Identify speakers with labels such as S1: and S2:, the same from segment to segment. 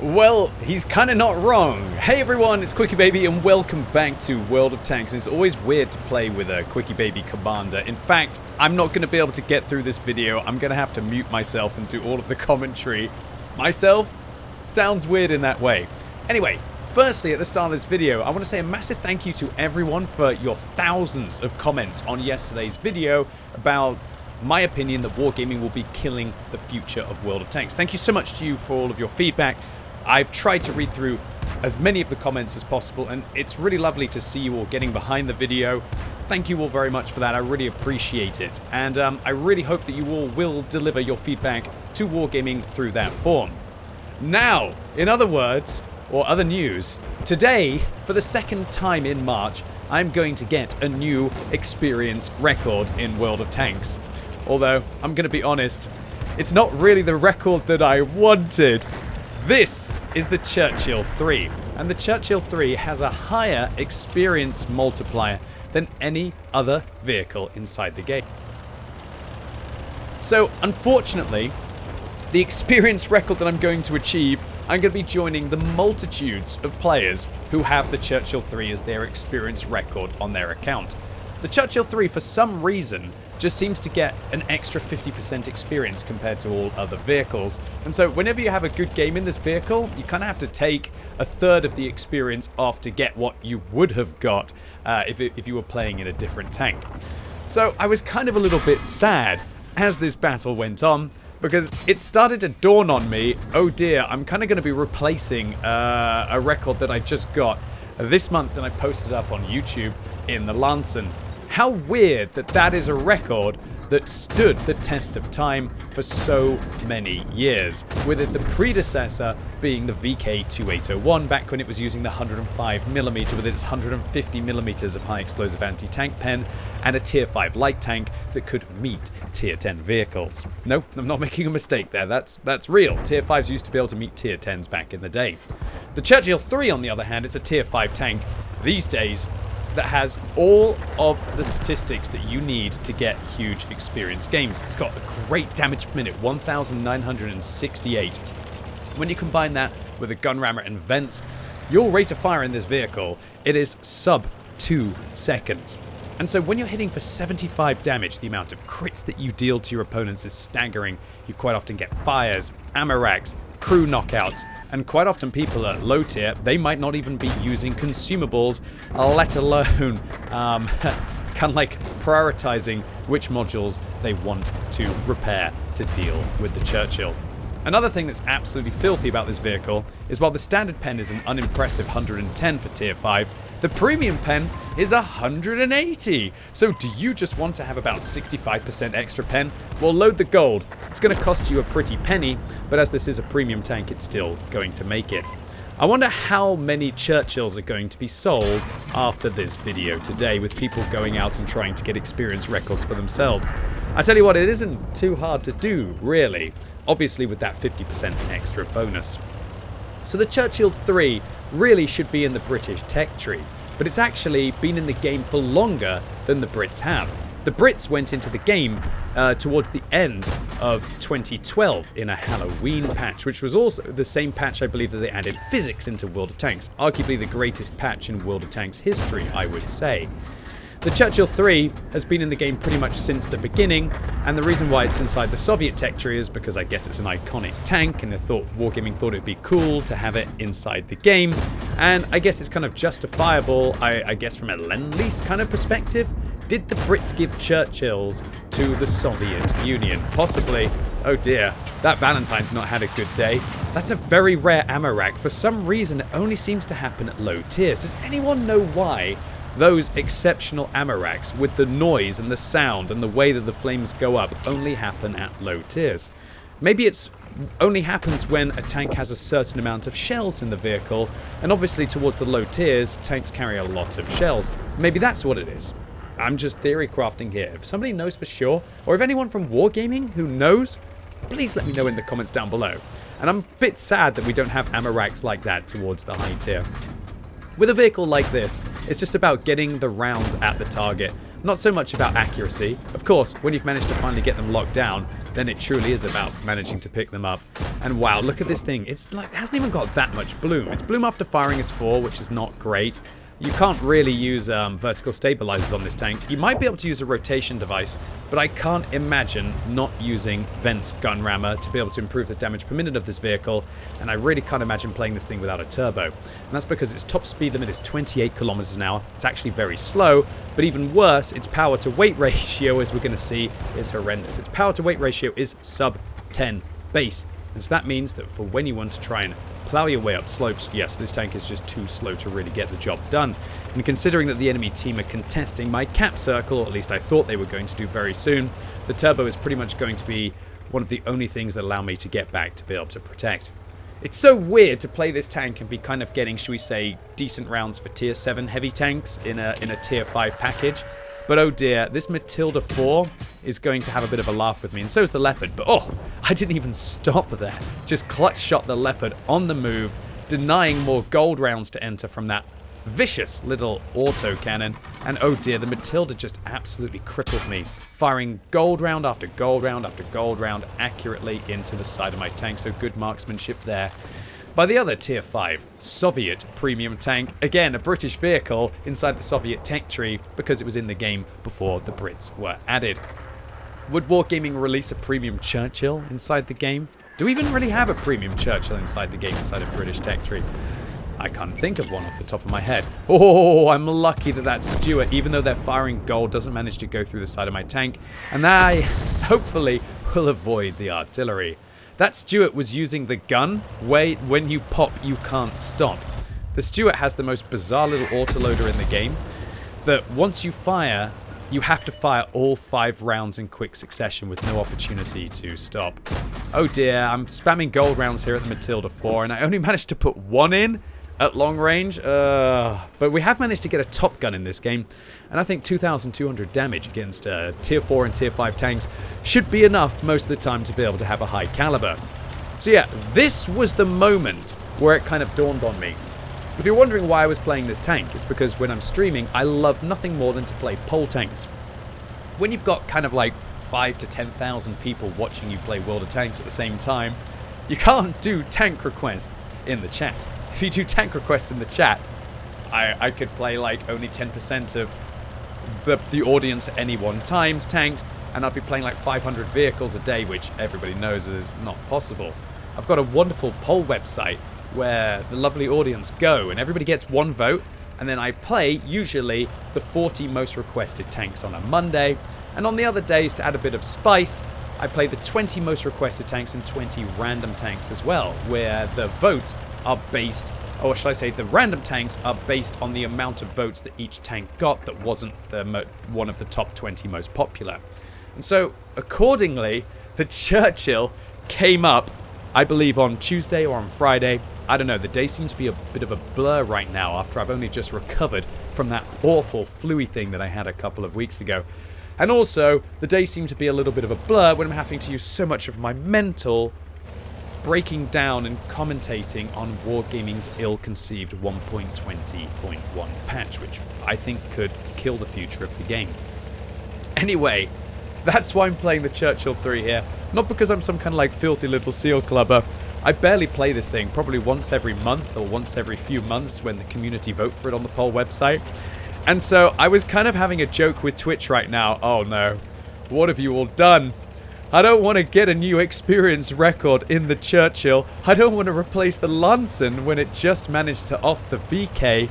S1: Well, he's kind of not wrong. Hey everyone, it's QuickyBaby and welcome back to World of Tanks. It's always weird to play with a QuickyBaby commander. In fact, I'm not going to be able to get through this video. I'm going to have to mute myself and do all of the commentary myself. Sounds weird in that way. Anyway, firstly, at the start of this video, I want to say a massive thank you to everyone for your thousands of comments on yesterday's video about my opinion that wargaming will be killing the future of World of Tanks. Thank you so much to you for all of your feedback. I've tried to read through as many of the comments as possible, and it's really lovely to see you all getting behind the video. Thank you all very much for that. I really appreciate it. And I really hope that you all will deliver your feedback to wargaming through that form. Now, in other words, or other news, today, for the second time in March, I'm going to get a new experience record in World of Tanks. Although, I'm going to be honest, it's not really the record that I wanted. This is the Churchill 3, and the Churchill 3 has a higher experience multiplier than any other vehicle inside the game. So, unfortunately, the experience record that I'm going to achieve, I'm going to be joining the multitudes of players who have the Churchill 3 as their experience record on their account. The Churchill 3, for some reason, just seems to get an extra 50% experience compared to all other vehicles. And so whenever you have a good game in this vehicle, you kind of have to take a third of the experience off to get what you would have got if you were playing in a different tank. So I was kind of a little bit sad as this battle went on, because it started to dawn on me, oh dear, I'm kind of going to be replacing a record that I just got this month and I posted up on YouTube in the Lanson. How weird that that is a record that stood the test of time for so many years, with it the predecessor being the VK2801 back when it was using the 105mm with its 150mm of high explosive anti-tank pen and a tier 5 light tank that could meet tier 10 vehicles. No, I'm not making a mistake there, that's real. Tier 5s used to be able to meet tier 10s back in the day. The Churchill 3 on the other hand, it's a tier 5 tank these days that has all of the statistics that you need to get huge experience games. It's got a great damage per minute, 1,968. When you combine that with a gun rammer and vents, your rate of fire in this vehicle, it is sub 2 seconds. And so when you're hitting for 75 damage, the amount of crits that you deal to your opponents is staggering. You quite often get fires, ammo racks, crew knockouts, and quite often people at low tier, they might not even be using consumables, let alone kind of like prioritizing which modules they want to repair to deal with the Churchill. Another thing that's absolutely filthy about this vehicle is while the standard pen is an unimpressive 110 for tier 5, the premium pen is 180. So do you just want to have about 65% extra pen? Well, load the gold. It's going to cost you a pretty penny, but as this is a premium tank, it's still going to make it. I wonder how many Churchills are going to be sold after this video today, with people going out and trying to get experience records for themselves. I tell you what, it isn't too hard to do, really. Obviously with that 50% extra bonus. So the Churchill 3 really should be in the British tech tree, but it's actually been in the game for longer than the Brits have. The Brits went into the game towards the end of 2012 in a Halloween patch, which was also the same patch, I believe, that they added physics into World of Tanks. Arguably the greatest patch in World of Tanks history, I would say. The Churchill 3 has been in the game pretty much since the beginning, and the reason why it's inside the Soviet tech tree is because I guess it's an iconic tank, and Wargaming thought it'd be cool to have it inside the game, and I guess it's kind of justifiable, I guess from a Lend-Lease kind of perspective. Did the Brits give Churchills to the Soviet Union? Possibly. Oh dear, that Valentine's not had a good day. That's a very rare ammo rack. For some reason, it only seems to happen at low tiers. Does anyone know why those exceptional ammo racks with the noise and the sound and the way that the flames go up only happen at low tiers? Maybe it's only happens when a tank has a certain amount of shells in the vehicle, and obviously towards the low tiers, tanks carry a lot of shells. Maybe that's what it is. I'm just theory crafting here. If somebody knows for sure, or if anyone from Wargaming who knows, please let me know in the comments down below. And I'm a bit sad that we don't have ammo racks like that towards the high tier. With a vehicle like this, it's just about getting the rounds at the target. Not so much about accuracy. Of course, when you've managed to finally get them locked down, then it truly is about managing to pick them up. And wow, look at this thing. It's like, it hasn't even got that much bloom. Its bloom after firing is 4, which is not great. You can't really use vertical stabilizers on this tank. You might be able to use a rotation device, but I can't imagine not using Vent's gun rammer to be able to improve the damage per minute of this vehicle, and I really can't imagine playing this thing without a turbo. And that's because its top speed limit is 28 kilometers an hour. It's actually very slow, but even worse, its power to weight ratio, as we're going to see, is horrendous. Its power to weight ratio is sub 10 base, and so that means that for when you want to try and plow your way up slopes, yes, this tank is just too slow to really get the job done. And considering that the enemy team are contesting my cap circle, or at least I thought they were going to do very soon, the turbo is pretty much going to be one of the only things that allow me to get back to be able to protect. It's so weird to play this tank and be kind of getting, should we say, decent rounds for tier 7 heavy tanks in a tier 5 package. But oh dear, this Matilda 4 is going to have a bit of a laugh with me, and so is the Leopard. But oh, I didn't even stop there. Just clutch shot the Leopard on the move, denying more gold rounds to enter from that vicious little auto cannon. And oh dear, the Matilda just absolutely crippled me, firing gold round after gold round after gold round accurately into the side of my tank. So good marksmanship there by the other tier 5 Soviet premium tank. Again, a British vehicle inside the Soviet tech tree because it was in the game before the Brits were added. Would Wargaming release a premium Churchill inside the game? Do we even really have a premium Churchill inside the game inside a British tech tree? I can't think of one off the top of my head. Oh, I'm lucky that that Stuart, even though they're firing gold, doesn't manage to go through the side of my tank. And I hopefully will avoid the artillery. That Stuart was using the gun. Wait, when you pop, you can't stop. The Stuart has the most bizarre little autoloader in the game that once you fire, you have to fire all 5 rounds in quick succession with no opportunity to stop. Oh dear, I'm spamming gold rounds here at the Matilda 4, and I only managed to put 1 in at long range. But we have managed to get a top gun in this game, and I think 2,200 damage against tier 4 and tier 5 tanks should be enough most of the time to be able to have a high caliber. So yeah, this was the moment where it kind of dawned on me. If you're wondering why I was playing this tank, it's because when I'm streaming, I love nothing more than to play pole tanks. When you've got kind of like 5,000 to 10,000 people watching you play World of Tanks at the same time, you can't do tank requests in the chat. If you do tank requests in the chat, I could play like only 10% of the audience at any one time's tanks, and I'd be playing like 500 vehicles a day, which everybody knows is not possible. I've got a wonderful poll website where the lovely audience go, and everybody gets 1 vote, and then I play usually the 40 most requested tanks on a Monday, and on the other days, to add a bit of spice, I play the 20 most requested tanks and 20 random tanks as well, where the votes are based, or should I say the random tanks are based on the amount of votes that each tank got that wasn't one of the top 20 most popular. And so, accordingly, the Churchill came up, I believe on Tuesday or on Friday. I don't know, the day seems to be a bit of a blur right now after I've only just recovered from that awful flu-y thing that I had a couple of weeks ago. And also, the day seemed to be a little bit of a blur when I'm having to use so much of my mental breaking down and commentating on Wargaming's ill-conceived 1.20.1 patch, which I think could kill the future of the game. Anyway, that's why I'm playing the Churchill 3 here. Not because I'm some kind of like filthy little seal clubber. I barely play this thing, probably once every month or once every few months when the community vote for it on the poll website. And so I was kind of having a joke with Twitch right now. Oh no, what have you all done? I don't want to get a new experience record in the Churchill. I don't want to replace the Lansen when it just managed to off the VK.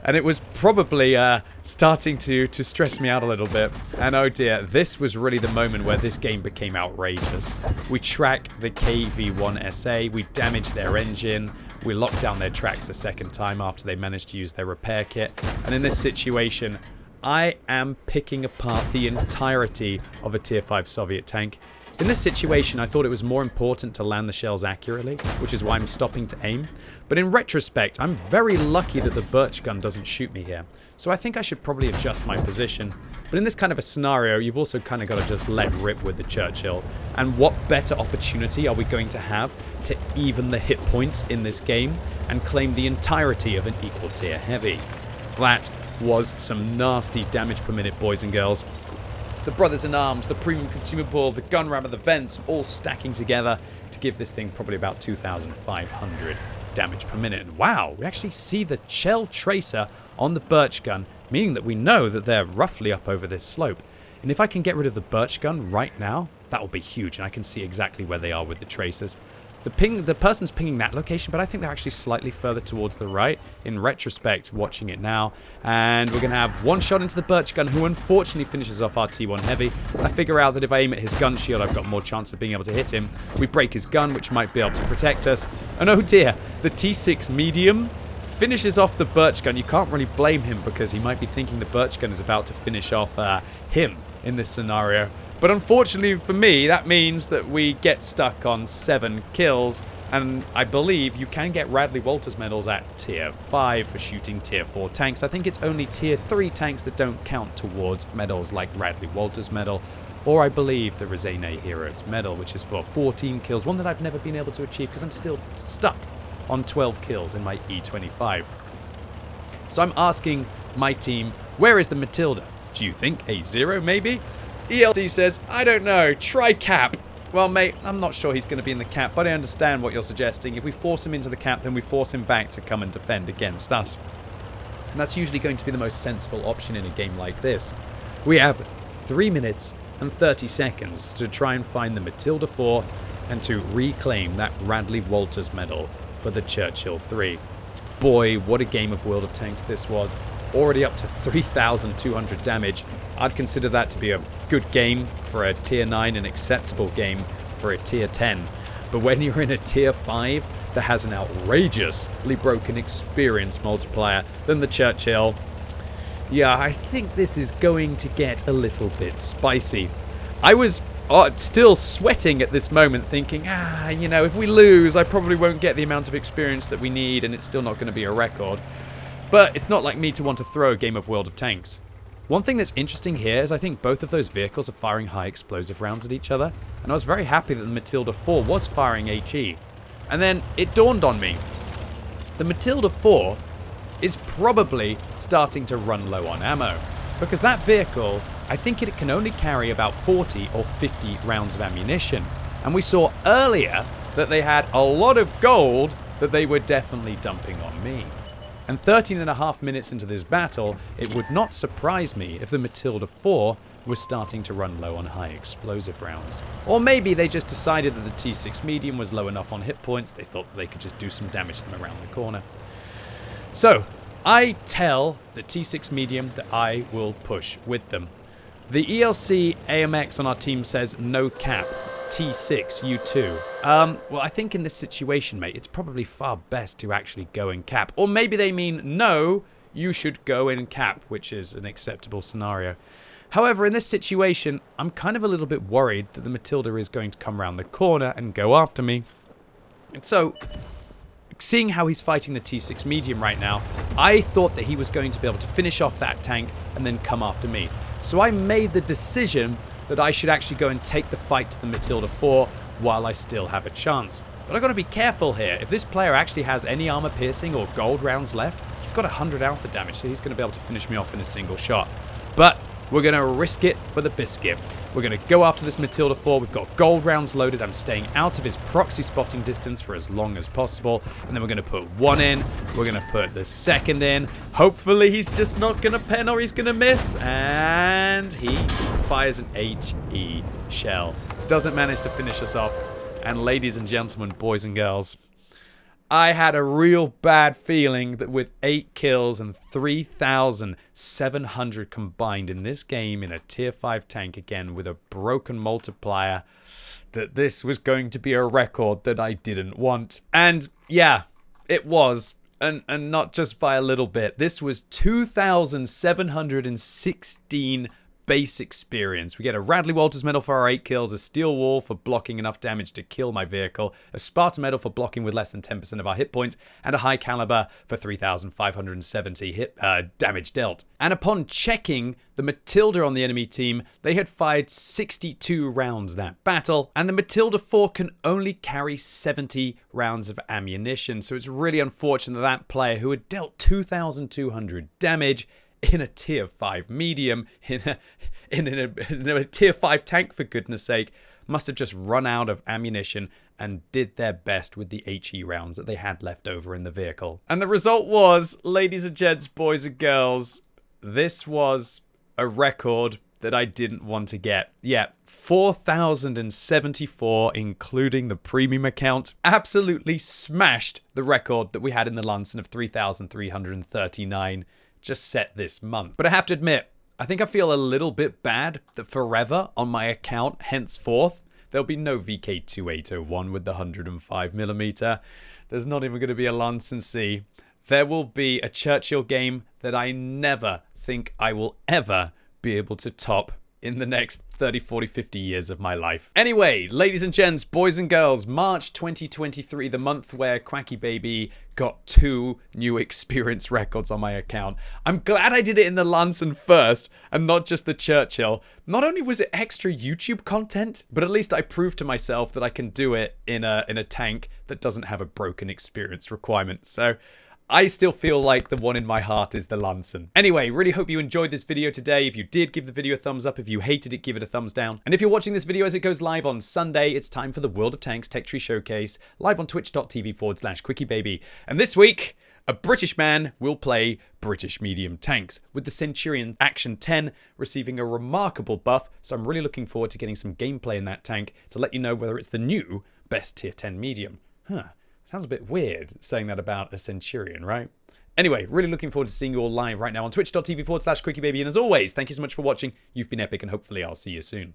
S1: And it was probably starting to stress me out a little bit. And oh dear, this was really the moment where this game became outrageous. We track the KV-1SA, we damage their engine, we lock down their tracks a second time after they managed to use their repair kit. And in this situation, I am picking apart the entirety of a tier 5 Soviet tank. In this situation, I thought it was more important to land the shells accurately, which is why I'm stopping to aim. But in retrospect, I'm very lucky that the Birch gun doesn't shoot me here. So I think I should probably adjust my position. But in this kind of a scenario, you've also kind of got to just let rip with the Churchill. And what better opportunity are we going to have to even the hit points in this game and claim the entirety of an equal tier heavy? That was some nasty damage per minute, boys and girls. The Brothers in Arms, the Premium Consumable, the Gun Rammer, the Vents, all stacking together to give this thing probably about 2,500 damage per minute. And wow, we actually see the Shell Tracer on the Birch Gun, meaning that we know that they're roughly up over this slope. And if I can get rid of the Birch Gun right now, that will be huge, and I can see exactly where they are with the tracers. The person's pinging that location, but I think they're actually slightly further towards the right. In retrospect, watching it now. And we're going to have one shot into the Birch Gun, who unfortunately finishes off our T1 Heavy. I figure out that if I aim at his gun shield, I've got more chance of being able to hit him. We break his gun, which might be able to protect us. And oh dear, the T6 Medium finishes off the Birch Gun. You can't really blame him because he might be thinking the Birch Gun is about to finish off him in this scenario. But unfortunately for me, that means that we get stuck on 7 kills, and I believe you can get Radley Walters medals at tier 5 for shooting tier 4 tanks. I think it's only tier 3 tanks that don't count towards medals like Radley Walters medal, or I believe the Rezene Heroes medal, which is for 14 kills, one that I've never been able to achieve because I'm still stuck on 12 kills in my E25. So I'm asking my team, where is the Matilda? Do you think a 0 maybe? ELT says, I don't know, try cap. Well, mate, I'm not sure he's going to be in the cap, but I understand what you're suggesting. If we force him into the cap, then we force him back to come and defend against us. And that's usually going to be the most sensible option in a game like this. We have 3 minutes and 30 seconds to try and find the Matilda 4 and to reclaim that Radley Walters medal for the Churchill 3. Boy, what a game of World of Tanks this was. Already up to 3,200 damage. I'd consider that to be a good game for a tier 9, an acceptable game for a tier 10. But when you're in a tier 5 that has an outrageously broken experience multiplier than the Churchill, yeah, I think this is going to get a little bit spicy. I was still sweating at this moment, thinking, you know, if we lose, I probably won't get the amount of experience that we need, and it's still not going to be a record. But it's not like me to want to throw a game of World of Tanks. One thing that's interesting here is I think both of those vehicles are firing high explosive rounds at each other, and I was very happy that the Matilda 4 was firing HE. And then it dawned on me, the Matilda 4 is probably starting to run low on ammo, because that vehicle, I think it can only carry about 40 or 50 rounds of ammunition. And we saw earlier that they had a lot of gold that they were definitely dumping on me. And 13.5 minutes into this battle, it would not surprise me if the Matilda 4 was starting to run low on high explosive rounds. Or maybe they just decided that the T6 Medium was low enough on hit points, they thought that they could just do some damage to them around the corner. So, I tell the T6 Medium that I will push with them. The ELC AMX on our team says no cap. T6, you too. Well, I think in this situation, mate, it's probably far best to actually go in cap. Or maybe they mean, no, you should go in cap, which is an acceptable scenario. However, in this situation, I'm kind of a little bit worried that the Matilda is going to come around the corner and go after me. And so, seeing how he's fighting the T6 Medium right now, I thought that he was going to be able to finish off that tank and then come after me. So I made the decision that I should actually go and take the fight to the Matilda 4 while I still have a chance. But I've got to be careful here. If this player actually has any armor piercing or gold rounds left, he's got 100 alpha damage, so he's going to be able to finish me off in a single shot. But we're going to risk it for the biscuit. We're going to go after this Matilda 4. We've got gold rounds loaded. I'm staying out of his proxy spotting distance for as long as possible. And then we're going to put one in. We're going to put the second in. Hopefully he's just not going to pen or he's going to miss. And he fires an HE shell. Doesn't manage to finish us off. And ladies and gentlemen, boys and girls, I had a real bad feeling that with 8 kills and 3,700 combined in this game in a tier 5 tank again with a broken multiplier, that this was going to be a record that I didn't want. And yeah, it was. And not just by a little bit. This was 2,716 base experience. We get a Radley Walters medal for our 8 kills, a steel wall for blocking enough damage to kill my vehicle, a Sparta medal for blocking with less than 10% of our hit points, and a high caliber for 3,570 damage dealt. And upon checking the Matilda on the enemy team, they had fired 62 rounds that battle, and the Matilda 4 can only carry 70 rounds of ammunition. So it's really unfortunate that that player who had dealt 2,200 damage in a tier 5 medium, in a tier 5 tank, for goodness sake, must have just run out of ammunition and did their best with the HE rounds that they had left over in the vehicle. And the result was, ladies and gents, boys and girls, this was a record that I didn't want to get. Yeah, 4,074, including the premium account. Absolutely smashed the record that we had in the Lansen of 3,339 just set this month. But I have to admit, I think I feel a little bit bad that forever on my account, henceforth, there'll be no VK2801 with the 105mm. There's not even going to be a Lansen C. There will be a Churchill game that I never think I will ever be able to top in the next 30, 40, 50 years of my life. Anyway, ladies and gents, boys and girls, March 2023, the month where QuickyBaby got 2 new experience records on my account. I'm glad I did it in the Lansen first and not just the Churchill. Not only was it extra YouTube content, but at least I proved to myself that I can do it in a tank that doesn't have a broken experience requirement. So I still feel like the one in my heart is the Lansen. Anyway, really hope you enjoyed this video today. If you did, give the video a thumbs up. If you hated it, give it a thumbs down. And if you're watching this video as it goes live on Sunday, it's time for the World of Tanks Tech Tree Showcase, live on twitch.tv/QuickyBaby. And this week, a British man will play British medium tanks, with the Centurion Action 10 receiving a remarkable buff. So I'm really looking forward to getting some gameplay in that tank to let you know whether it's the new best tier 10 medium. Sounds a bit weird saying that about a Centurion, right? Anyway, really looking forward to seeing you all live right now on twitch.tv/QuickyBaby. And as always, thank you so much for watching. You've been epic, and hopefully I'll see you soon.